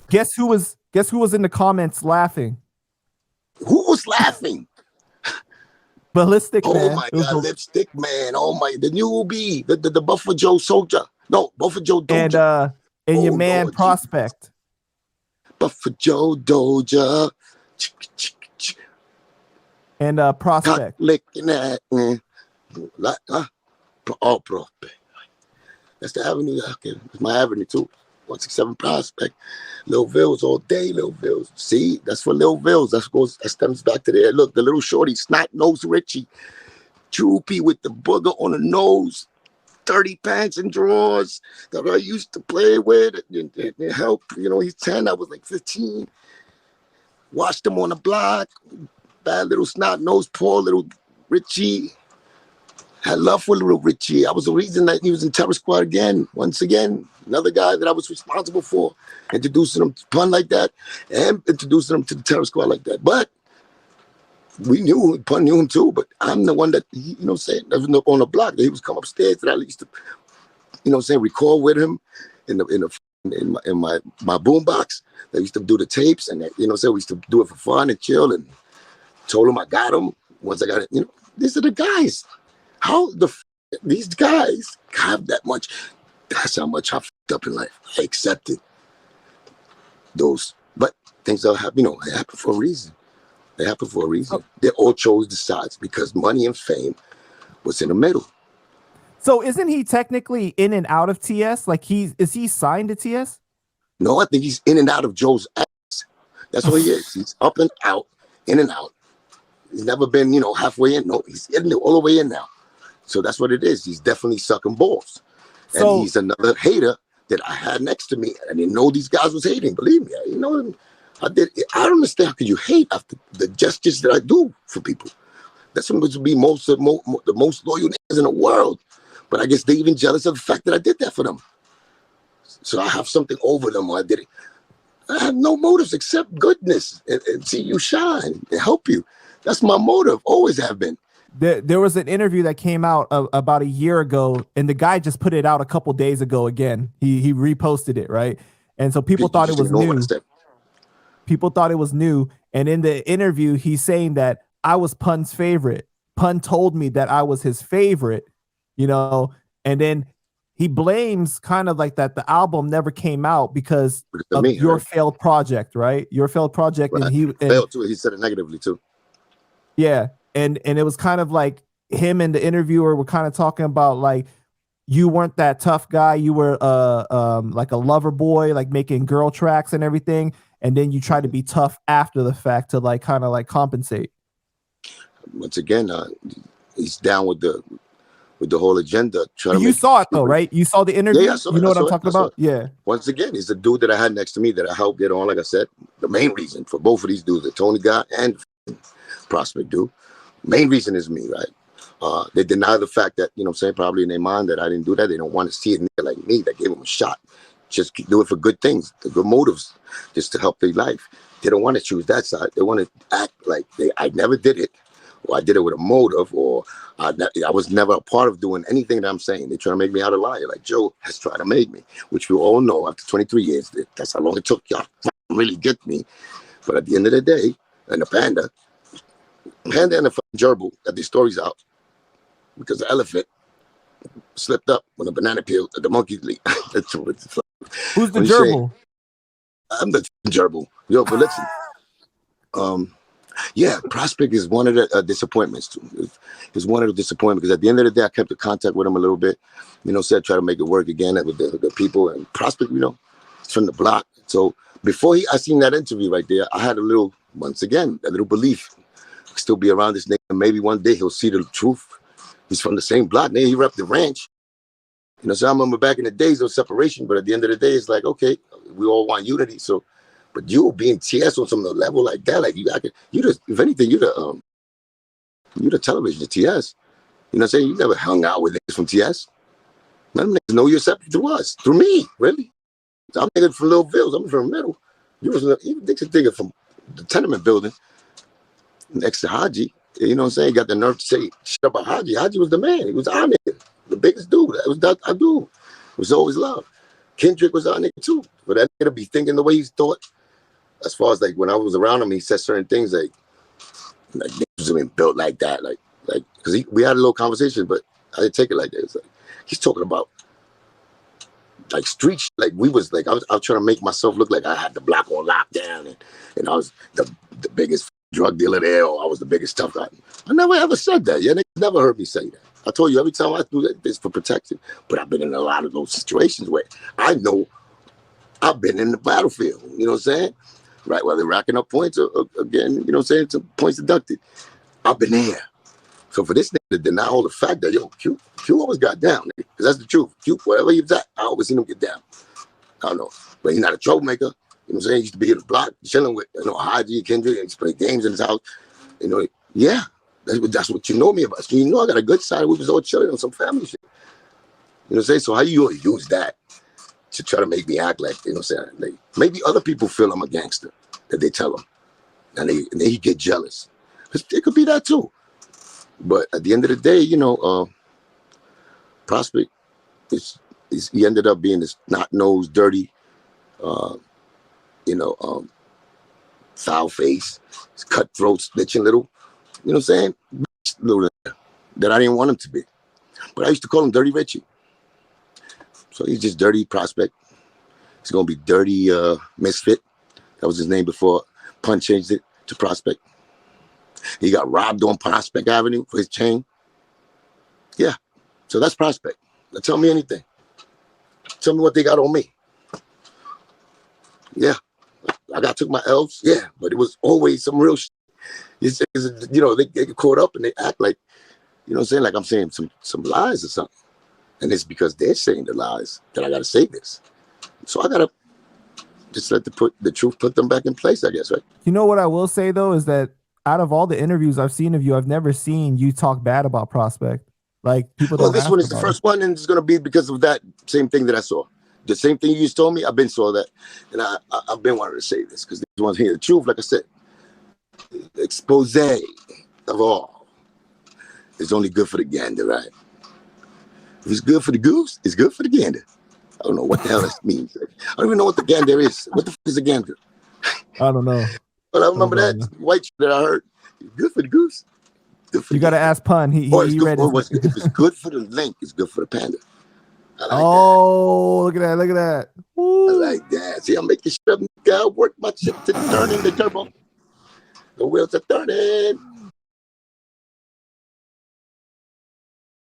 Guess who was in the comments laughing? Who was laughing? Ballistic Oh Man. my God, Lipstick Man. Oh my, the newbie, the Buffalo Joe soldier. No, Buffalo Joe Doja. And your man Lord, Prospect. Buffalo Joe Doja. And Prospect. Licking that. Oh, Prospect. That's the avenue. Okay, it's my avenue too. 167 Prospect. Lil Vills all day, Lil Vills. See, that's for Lil Vills. That stems back to there. Look, the little shorty, snot nose Richie, droopy with the booger on the nose, 30 pants and drawers that I used to play with. It helped. You know, he's 10. I was like 15. Watched him on the block. Bad little snot nose, poor little Richie. Had love for little Richie. I was the reason that he was in Terror Squad again. Once again, another guy that I was responsible for introducing him to Pun like that and introducing him to the Terror Squad like that. But we knew Pun knew him too. But I'm the one that you know, saying that was on the block. That he was come upstairs that I used to, you know, saying record with him in my boom box. They used to do the tapes and you know, so we used to do it for fun and chill. And told him I got him. Once I got it, you know, these are the guys. How these guys have that much? That's how much I fucked up in life. I accepted those, but things that happen, you know, they happen for a reason. They happen for a reason. Oh. They all chose the sides because money and fame was in the middle. So isn't he technically in and out of TS? Like is he signed to TS? No, I think he's in and out of Joe's ass. That's what he is. He's up and out, in and out. He's never been, you know, halfway in. No, he's in all the way in now. So that's what it is. He's definitely sucking balls. And he's another hater that I had next to me. I didn't know these guys was hating. Believe me, you know, I don't understand how could you hate after the gestures that I do for people. That's supposed to be the most loyal niggas in the world. But I guess they're even jealous of the fact that I did that for them. So I have something over them when I did it. I have no motives except goodness and see you shine and help you. That's my motive. Always have been. There was an interview that came out about a year ago, and the guy just put it out a couple days ago again. He reposted it, right? And so people thought it was new. People thought it was new. And in the interview, he's saying that I was Pun's favorite. Pun told me that I was his favorite, you know, and then he blames kind of like that the album never came out because of your failed project, right? Your failed project. Right. And he failed too. He said it negatively too. Yeah. And it was kind of like him and the interviewer were kind of talking about like you weren't that tough guy. You were like a lover boy, like making girl tracks and everything. And then you tried to be tough after the fact to like kind of like compensate. Once again, he's down with the whole agenda. You saw it though, right? You saw the interview. Yeah, you know what I'm talking about? Yeah. Once again, he's the dude that I had next to me that I helped get on. Like I said, the main reason for both of these dudes, the Tony guy and Prospect dude. Main reason is me, right? They deny the fact that, you know what I'm saying, probably in their mind that I didn't do that. They don't want to see a nigga like me that gave him a shot. Just do it for good things, the good motives, just to help their life. They don't want to choose that side. They want to act like I never did it, or I did it with a motive, or I was never a part of doing anything that I'm saying. They try to make me out a liar, like Joe has tried to make me, which we all know after 23 years, that's how long it took y'all to really get me. But at the end of the day, and the Panda and the gerbil got these stories out because the elephant slipped up when a banana peel at the monkey leap. Who's the gerbil? I'm the gerbil. Yo, but listen. Yeah, Prospect is one of the disappointments too. It's one of the disappointments because at the end of the day, I kept in contact with him a little bit. You know, said try to make it work again with the people. And Prospect, you know, it's from the block. So before I seen that interview right there, I had a little belief. Still be around this nigga. Maybe one day he'll see the truth. He's from the same block. He repped the ranch. You know, so I remember back in the days of separation, but at the end of the day, it's like, okay, we all want unity. So, but you being TS on some level like that, like if anything, you're the television to TS. You know what I'm saying? You never hung out with niggas from TS. None of them niggas know you're separate to us, through me, really. I'm nigga from Little Vills. I'm from the middle. You was even nigga from the tenement building next to Haji. You know what I'm saying? Got the nerve to say shit about Haji. Haji was the man. He was our nigga, the biggest dude. That was our dude. It was always love. Kendrick was our nigga too. For that nigga to be thinking the way he's thought, as far as like when I was around him, he said certain things like niggas been built like that, like because we had a little conversation, but I didn't take it like that. It's like he's talking about like street shit. Like we was like I was trying to make myself look like I had the block on lockdown and I was the biggest drug dealer there, or I was the biggest tough guy. I never ever said that. Yeah, they never heard me say that. I told you every time I do that, it's for protection. But I've been in a lot of those situations where I know I've been in the battlefield. You know what I'm saying? Right, whether racking up points or again, you know what I'm saying, some points deducted. I've been there. So for this nigga to deny all the fact that, yo, Q always got down, nigga, because that's the truth. Q, wherever he was at, I always seen him get down. I don't know. But he's not a troublemaker. You know what I'm saying? He used to be in the block, chilling with, Haji, Kendrick, and play games in his house. You know, yeah, that's what you know me about. So I got a good side. We was all chilling on some family shit. You know what I'm saying? So how you use that to try to make me act like, you know what I'm saying? Like, maybe other people feel I'm a gangster, that they tell them. And they get jealous. It could be that too. But at the end of the day, Prospect, he ended up being this not-nosed, dirty, foul face, cutthroat, snitching little, you know what I'm saying? Little that I didn't want him to be. But I used to call him Dirty Richie. So he's just Dirty Prospect. He's going to be Dirty Misfit. That was his name before Pun changed it to Prospect. He got robbed on Prospect Avenue for his chain. Yeah. So that's Prospect. Now tell me anything. Tell me what they got on me. Yeah. I took my L's. Yeah. But it was always some real shit. They get caught up and they act like, you know what I'm saying? Like I'm saying some lies or something. And it's because they're saying the lies that I got to say this. So I got to just let the truth put them back in place, I guess, right? You know what I will say, though, is that out of all the interviews I've seen of you, I've never seen you talk bad about Prospect. Like, people don't this ask one is the about first it. one, and it's going to be because of that same thing that I saw. The same thing you just told me, I've been saw that. And I've been wanting to say this because they want to hear the truth. Like I said, expose of all is only good for the gander, right? If it's good for the goose, it's good for the gander. I don't know what the hell that means. I don't even know what the gander is. What the fuck is a gander? I don't know. But I remember that white shit that I heard. Good for the goose. Good for you got to ask Pun. He read his... If it's good for the link, it's good for the panda. I like that. Look at that. Look at that. Woo. I like that. See, I'm making shit up. I work my shit to turn into turbo. The wheels are turning.